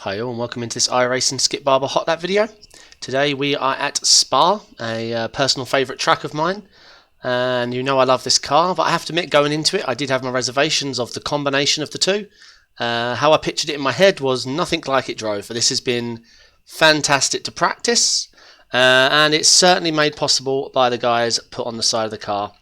Hi all and welcome into this iRacing Skip Barber hot lap video. Today we are at Spa, a personal favourite track of mine, and you know I love this car, but I have to admit going into it I did have my reservations of the combination of the two. How I pictured it in my head was nothing like it drove, but this has been fantastic to practice, and it's certainly made possible by the guys put on the side of the car.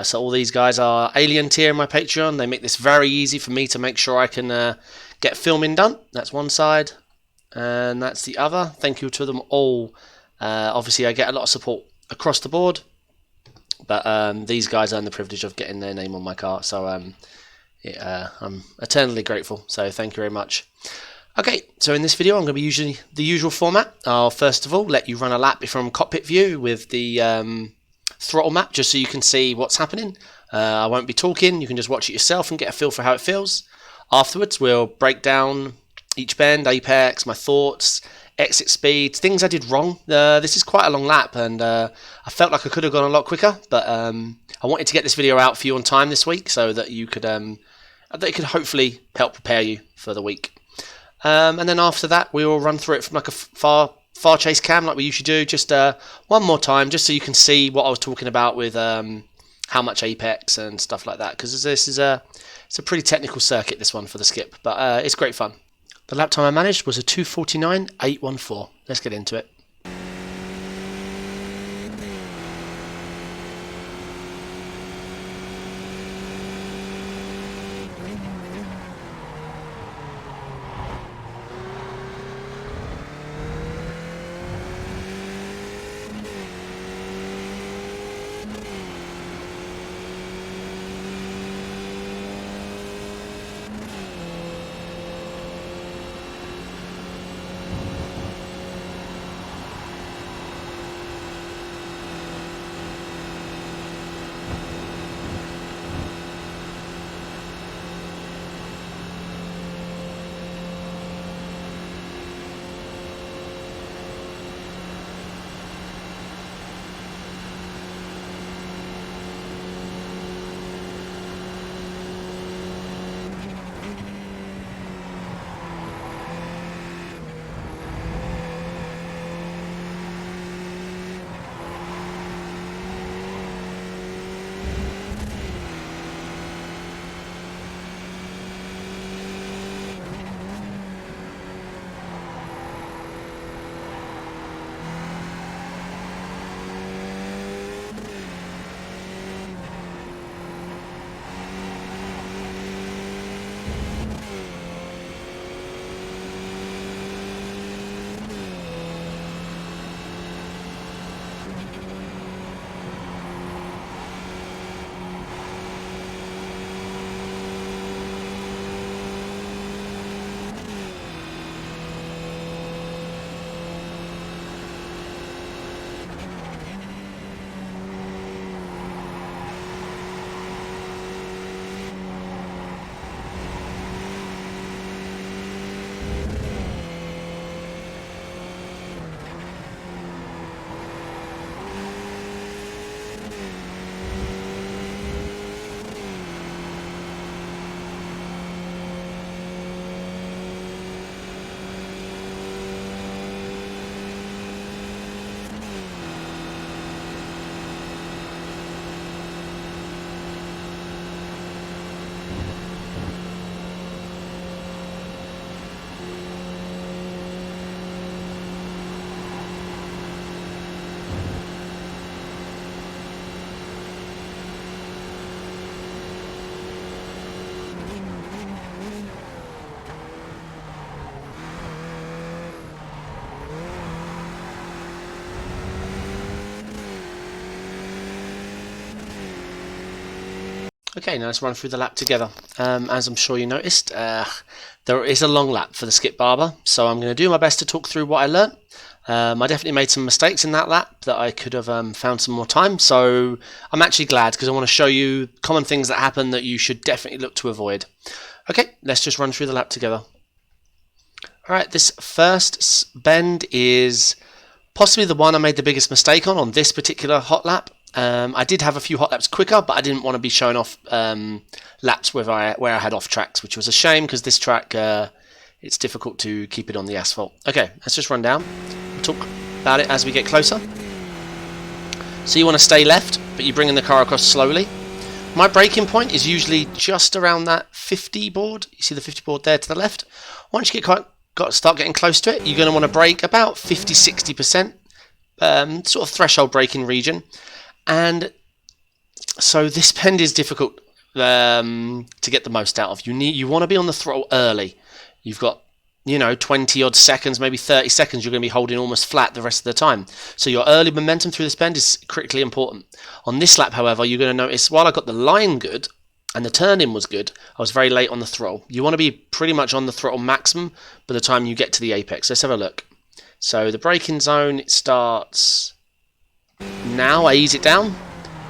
So all these guys are Alien tier in my Patreon. They make this very easy for me to make sure I can get filming done. That's one side and that's the other. Thank you to them all. Obviously I get a lot of support across the board, but these guys earn the privilege of getting their name on my car, so I'm eternally grateful, so thank you very much. Okay, so in this video I'm going to be using the usual format. I'll first of all let you run a lap from cockpit view with the throttle map, just so you can see what's happening. I won't be talking, you can just watch it yourself and get a feel for how it feels. Afterwards we'll break down each bend, apex, my thoughts, exit speeds, things I did wrong. This is quite a long lap and I felt like I could have gone a lot quicker, but I wanted to get this video out for you on time this week so that you could hopefully help prepare you for the week. And then after that we will run through it from like a far chase cam like we usually do, just one more time, just so you can see what I was talking about with how much apex and stuff like that, because this is it's a pretty technical circuit, this one, for the skip, but it's great fun. The lap time I managed was a 2:49.814. Let's get into it. Okay, now let's run through the lap together. As I'm sure you noticed, there is a long lap for the Skip Barber, so I'm going to do my best to talk through what I learnt. I definitely made some mistakes in that lap that I could have found some more time, so I'm actually glad because I want to show you common things that happen that you should definitely look to avoid. Okay, let's just run through the lap together. Alright, this first bend is possibly the one I made the biggest mistake on this particular hot lap. I did have a few hot laps quicker, but I didn't want to be showing off laps where I had off tracks, which was a shame because this track it's difficult to keep it on the asphalt. Okay, let's just run down. We'll talk about it as we get closer. So you want to stay left, but you're bringing the car across slowly. My braking point is usually just around that 50 board. You see the 50 board there to the left. Once you start getting close to it, you're going to want to brake about 50-60%, sort of threshold braking region. And so this bend is difficult to get the most out of. You want to be on the throttle early. You've got 20 odd seconds, maybe 30 seconds, you're going to be holding almost flat the rest of the time. So your early momentum through this bend is critically important. On this lap, however, you're going to notice while I got the line good and the turn-in was good, I was very late on the throttle. You want to be pretty much on the throttle maximum by the time you get to the apex. Let's have a look. So the braking zone, it starts now. I ease it down,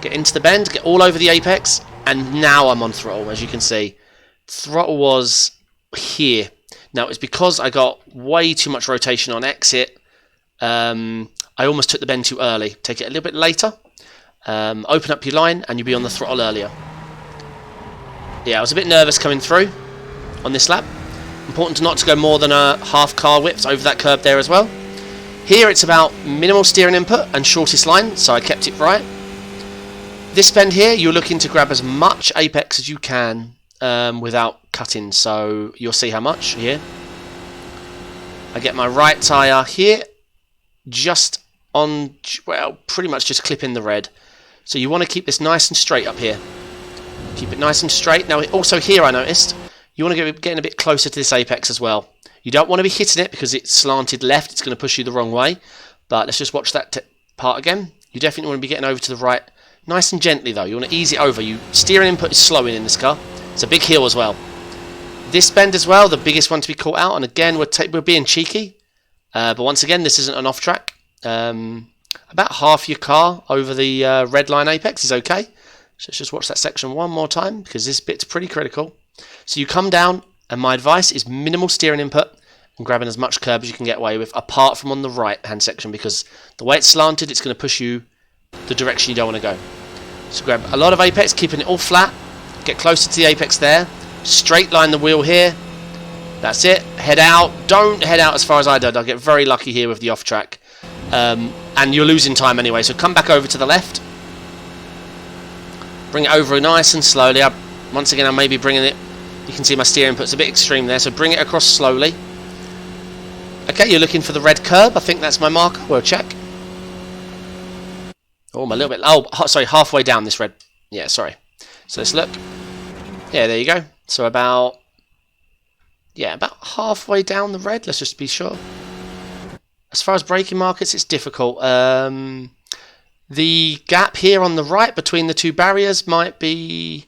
get into the bend, get all over the apex, and now I'm on throttle. As you can see, throttle was here. Now, it's because I got way too much rotation on exit. I almost took the bend too early. Take it a little bit later. Open up your line and you'll be on the throttle earlier. Yeah, I was a bit nervous coming through on this lap. Important not to go more than a half car width over that curb there as well. Here it's about minimal steering input and shortest line, so I kept it right. This bend here, you're looking to grab as much apex as you can without cutting, so you'll see how much here. I get my right tyre here, just on, well, pretty much just clipping the red. So you want to keep this nice and straight up here. Keep it nice and straight. Now also here I noticed, you want to get getting a bit closer to this apex as well. You don't want to be hitting it because it's slanted left, it's going to push you the wrong way. But let's just watch that part again. You definitely want to be getting over to the right, nice and gently though. You want to ease it over. Steering input is slowing in this car. It's a big hill as well. This bend as well, the biggest one to be caught out. And again, we're being cheeky. But once again, this isn't an off track. About half your car over the red line apex is okay. So let's just watch that section one more time because this bit's pretty critical. So you come down, and my advice is minimal steering input and grabbing as much curb as you can get away with, apart from on the right hand section, because the way it's slanted, it's going to push you the direction you don't want to go. So grab a lot of apex, keeping it all flat, get closer to the apex there, straight line the wheel here, that's it, head out, don't head out as far as I did, I'll get very lucky here with the off track, and you're losing time anyway, so come back over to the left, bring it over nice and slowly. Once again, I may be bringing it, you can see my steering input's a bit extreme there, so bring it across slowly. Okay, you're looking for the red curb, I think that's my marker, we'll check. Oh, I'm a little bit, oh, sorry, halfway down this red, yeah, sorry. So let's look, yeah, there you go. So about halfway down the red, let's just be sure. As far as braking markers, it's difficult. The gap here on the right between the two barriers might be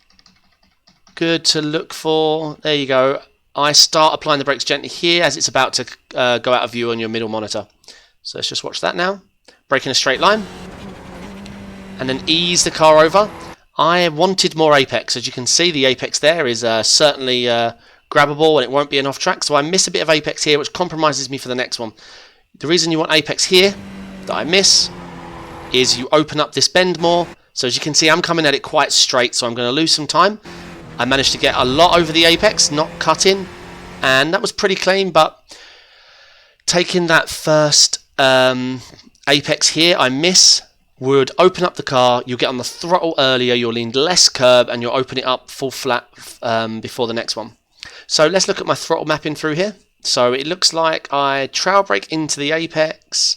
good to look for. There you go. I start applying the brakes gently here as it's about to go out of view on your middle monitor. So let's just watch that now. Brake in a straight line. And then ease the car over. I wanted more apex. As you can see, the apex there is certainly grabbable and it won't be an off track. So I miss a bit of apex here, which compromises me for the next one. The reason you want apex here that I miss is you open up this bend more. So as you can see, I'm coming at it quite straight, so I'm going to lose some time. I managed to get a lot over the apex, not cutting, and that was pretty clean, but taking that first apex here, I miss, would open up the car, you'll get on the throttle earlier, you'll lean less curb, and you'll open it up full flat before the next one. So let's look at my throttle mapping through here. So it looks like I trail brake into the apex,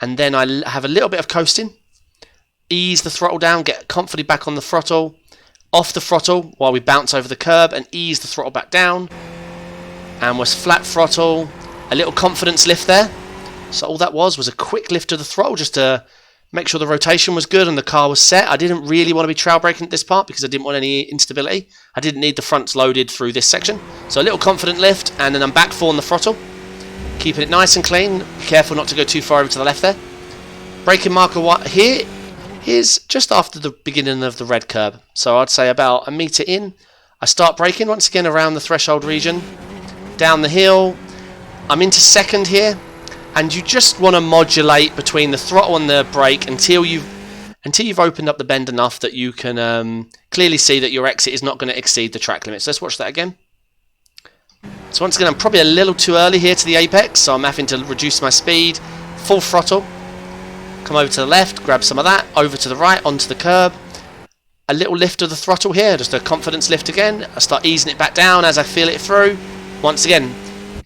and then I have a little bit of coasting, ease the throttle down, get comfortably back on the throttle, off the throttle while we bounce over the curb and ease the throttle back down, and was flat throttle, a little confidence lift there. So all that was a quick lift of the throttle just to make sure the rotation was good and the car was set. I didn't really want to be trail braking at this part because I didn't want any instability. I didn't need the fronts loaded through this section. So a little confident lift, and then I'm back 4 on the throttle, keeping it nice and clean. Be careful not to go too far over to the left there. Braking marker here is just after the beginning of the red curb. So I'd say about a metre in, I start braking once again around the threshold region, down the hill. I'm into second here, and you just want to modulate between the throttle and the brake until you've opened up the bend enough that you can clearly see that your exit is not going to exceed the track limits. Let's watch that again. So once again, I'm probably a little too early here to the apex, so I'm having to reduce my speed. Full throttle. Come over to the left, grab some of that. Over to the right, onto the curb. A little lift of the throttle here, just a confidence lift again. I start easing it back down as I feel it through. Once again,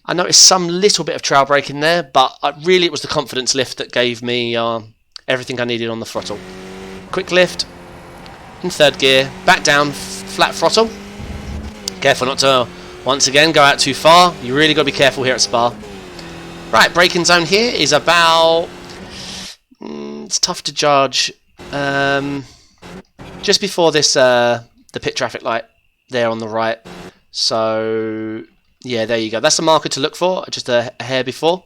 I noticed some little bit of trail braking there, but really it was the confidence lift that gave me everything I needed on the throttle. Quick lift. In third gear. Back down, flat throttle. Careful not to... once again, go out too far. You really got to be careful here at Spa. Right, braking zone here is about... it's tough to judge. Just before this, the pit traffic light there on the right. So, yeah, there you go. That's the marker to look for, just a hair before.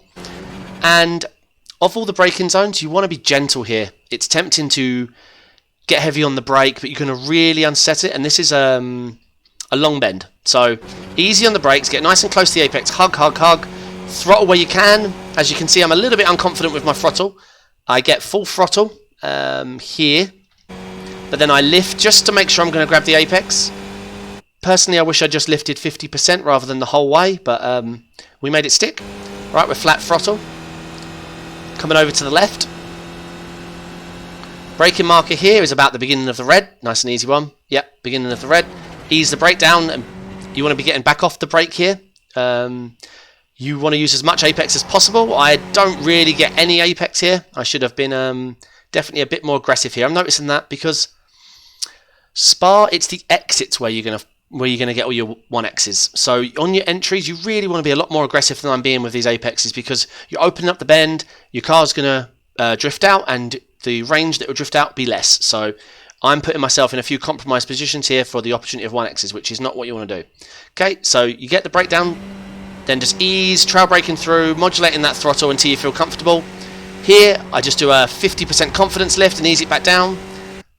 And of all the braking zones, you want to be gentle here. It's tempting to get heavy on the brake, but you're going to really unset it. And this is a long bend. So easy on the brakes, get nice and close to the apex, hug, hug, hug, throttle where you can. As you can see, I'm a little bit unconfident with my throttle. I get full throttle here, but then I lift just to make sure I'm going to grab the apex. Personally, I wish I just lifted 50% rather than the whole way, but we made it stick. Right, we're flat throttle. Coming over to the left. Braking marker here is about the beginning of the red. Nice and easy one. Yep, beginning of the red. Ease the brake down, and you want to be getting back off the brake here. You want to use as much apex as possible. I don't really get any apex here. I should have been definitely a bit more aggressive here. I'm noticing that because Spa, it's the exits where you're gonna get all your 1Xs. So on your entries, you really want to be a lot more aggressive than I'm being with these apexes, because you're opening up the bend, your car's gonna drift out, and the range that will drift out be less. So I'm putting myself in a few compromised positions here for the opportunity of 1Xs, which is not what you want to do. Okay, so you get the brake down, then just ease, trail braking through, modulating that throttle until you feel comfortable. Here, I just do a 50% confidence lift and ease it back down.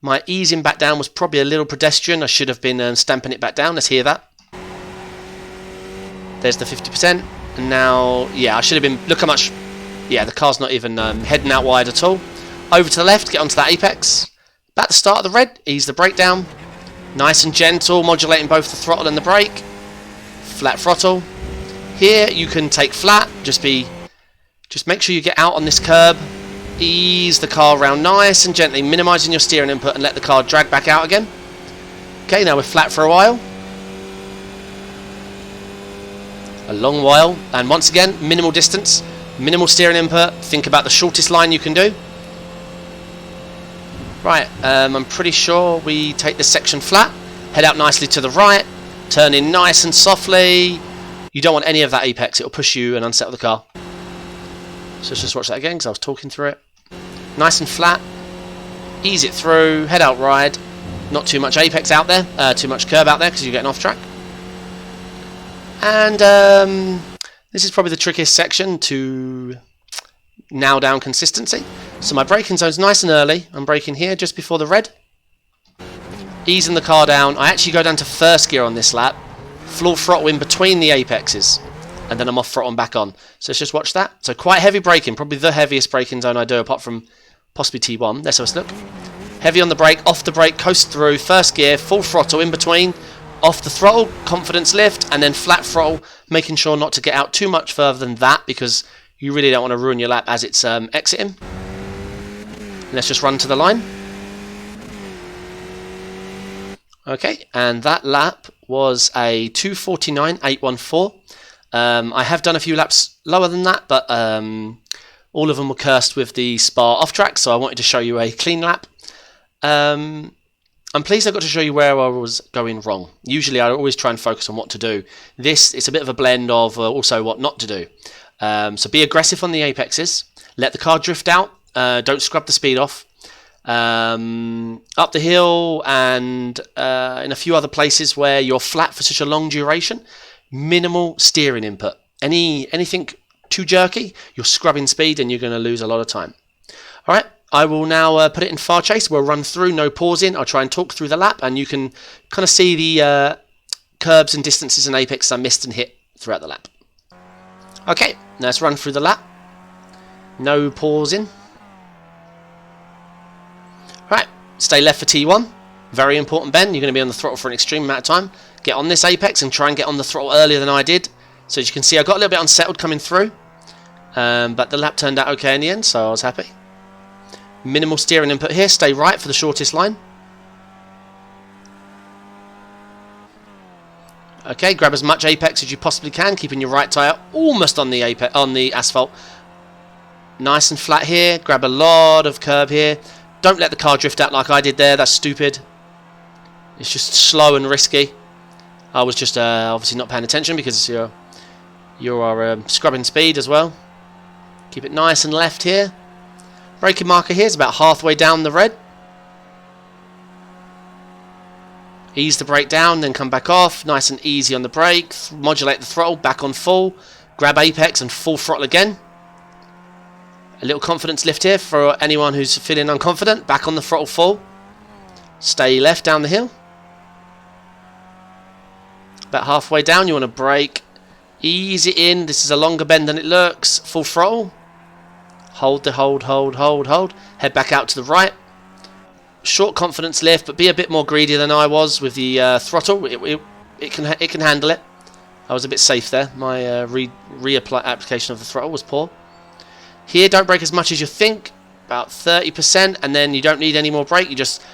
My easing back down was probably a little pedestrian. I should have been stamping it back down. Let's hear that. There's the 50%. And now, yeah, I should have been... look how much... yeah, the car's not even heading out wide at all. Over to the left, get onto that apex. About the start of the red, ease the brake down. Nice and gentle, modulating both the throttle and the brake. Flat throttle. Here, you can take flat. Just make sure you get out on this curb. Ease the car around nice and gently, minimising your steering input, and let the car drag back out again. Okay, now we're flat for a while. A long while. And once again, minimal distance, minimal steering input. Think about the shortest line you can do. Right, I'm pretty sure we take this section flat. Head out nicely to the right. Turn in nice and softly. You don't want any of that apex. It'll push you and unsettle the car. So let's just watch that again because I was talking through it. Nice and flat. Ease it through. Head out wide. Not too much apex out there. Too much curb out there because you're getting off track. And this is probably the trickiest section to nail down consistency. So my braking zone's nice and early. I'm braking here just before the red. Easing the car down. I actually go down to first gear on this lap. Full throttle in between the apexes. And then I'm off throttle and back on. So let's just watch that. So quite heavy braking. Probably the heaviest braking zone I do, apart from possibly T1. Let's have a look. Heavy on the brake, off the brake, coast through, first gear, full throttle in between, off the throttle, confidence lift, and then flat throttle, making sure not to get out too much further than that, because you really don't want to ruin your lap as it's exiting. Let's just run to the line. Okay, and that lap was a 2:49.814. I have done a few laps lower than that, but all of them were cursed with the Spa off track, so I wanted to show you a clean lap. I'm pleased I got to show you where I was going wrong. Usually I always try and focus on what to do. This, it's a bit of a blend of also what not to do. So be aggressive on the apexes, let the car drift out, don't scrub the speed off. Up the hill and in a few other places where you're flat for such a long duration, minimal steering input. Anything too jerky, you're scrubbing speed and you're going to lose a lot of time. Alright, I will now put it in far chase. We'll run through, no pausing. I'll try and talk through the lap and you can kind of see the curbs and distances and apex I missed and hit throughout the lap. Okay, now let's run through the lap. No pausing. Right, stay left for T1. Very important bend. You're going to be on the throttle for an extreme amount of time. Get on this apex and try and get on the throttle earlier than I did. So as you can see, I got a little bit unsettled coming through, but the lap turned out okay in the end, so I was happy. Minimal steering input here, stay right for the shortest line. Okay, grab as much apex as you possibly can, keeping your right tyre almost on the asphalt. Nice and flat here, grab a lot of curb here. Don't let the car drift out like I did there, that's stupid. It's just slow and risky. I was just obviously not paying attention because you are scrubbing speed as well. Keep it nice and left here. Braking marker here is about halfway down the red. Ease the brake down, then come back off. Nice and easy on the brake. Modulate the throttle, back on full. Grab apex and full throttle again. A little confidence lift here for anyone who's feeling unconfident. Back on the throttle full. Stay left down the hill. About halfway down, you want to brake. Ease it in. This is a longer bend than it looks. Full throttle. Hold. Head back out to the right. Short confidence lift, but be a bit more greedy than I was with the throttle. It can handle it. I was a bit safe there. My reapply application of the throttle was poor. Here, don't brake as much as you think, about 30%, and then you don't need any more brake. You just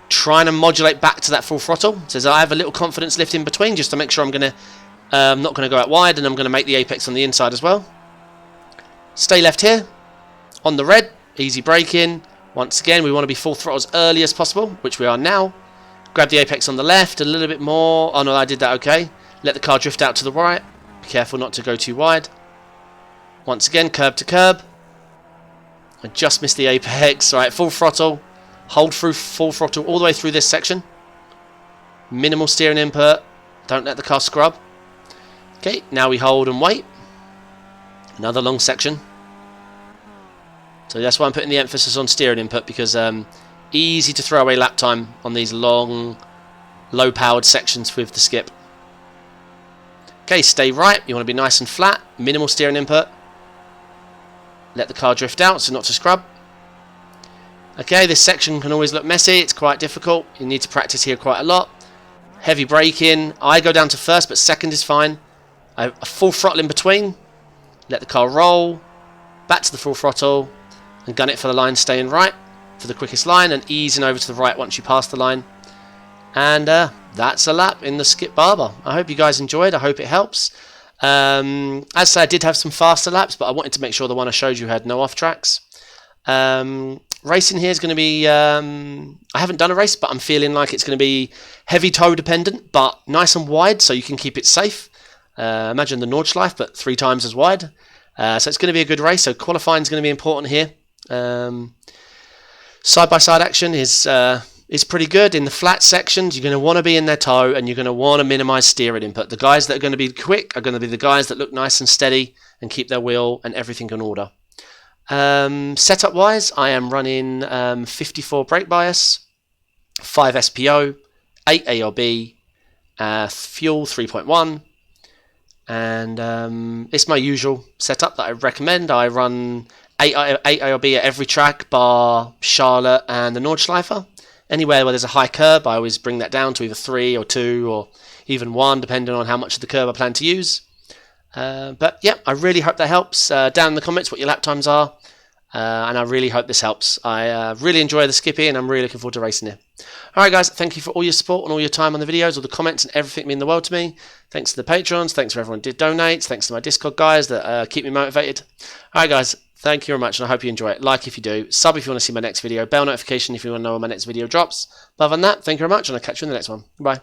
trying to modulate back to that full throttle. So I have a little confidence lift in between, just to make sure I'm not going to go out wide, and I'm going to make the apex on the inside as well. Stay left here on the red. Easy braking. Once again, we want to be full throttle as early as possible, which we are now. Grab the apex on the left a little bit more. Oh no, I did that okay. Let the car drift out to the right. Be careful not to go too wide. Once again, curb to curb. I just missed the apex. Right, full throttle. Hold through full throttle all the way through this section. Minimal steering input. Don't let the car scrub. Okay, now we hold and wait. Another long section. So that's why I'm putting the emphasis on steering input, because easy to throw away lap time on these long, low-powered sections with the skip. Okay, stay right. You want to be nice and flat. Minimal steering input. Let the car drift out, so not to scrub. Okay, this section can always look messy. It's quite difficult. You need to practice here quite a lot. Heavy braking. I go down to first, but second is fine. A full throttle in between. Let the car roll. Back to the full throttle. And gun it for the line, staying right for the quickest line, and easing over to the right once you pass the line. And that's a lap in the Skip Barber. I hope you guys enjoyed. I hope it helps. As I said, I did have some faster laps, but I wanted to make sure the one I showed you had no off tracks. Racing here is going to be, I haven't done a race, but I'm feeling like it's going to be heavy toe dependent, but nice and wide so you can keep it safe. Imagine the Nordschleife, but 3 times as wide. So it's going to be a good race, so qualifying is going to be important here. Side-by-side action is pretty good. In the flat sections, you're going to want to be in their toe, and you're going to want to minimize steering input. The guys that are going to be quick are going to be the guys that look nice and steady and keep their wheel and everything in order. Setup wise, I am running 54 brake bias, 5 SPO, 8 ARB, fuel 3.1, and it's my usual setup that I recommend. I run 8 ARB at every track bar Charlotte and the Nordschleife. Anywhere where there's a high curb, I always bring that down to either 3 or 2 or even 1, depending on how much of the curb I plan to use. But yeah, I really hope that helps. Down in the comments what your lap times are, and I really hope this helps. I really enjoy the skippy, and I'm really looking forward to racing it. Alright guys, thank you for all your support and all your time on the videos, all the comments and everything mean the world to me. Thanks to the patrons, thanks for everyone who did donate, thanks to my Discord guys that keep me motivated. Alright guys, thank you very much, and I hope you enjoy it. Like if you do, sub if you want to see my next video, bell notification if you want to know when my next video drops. But other than that, thank you very much, and I'll catch you in the next one. Bye.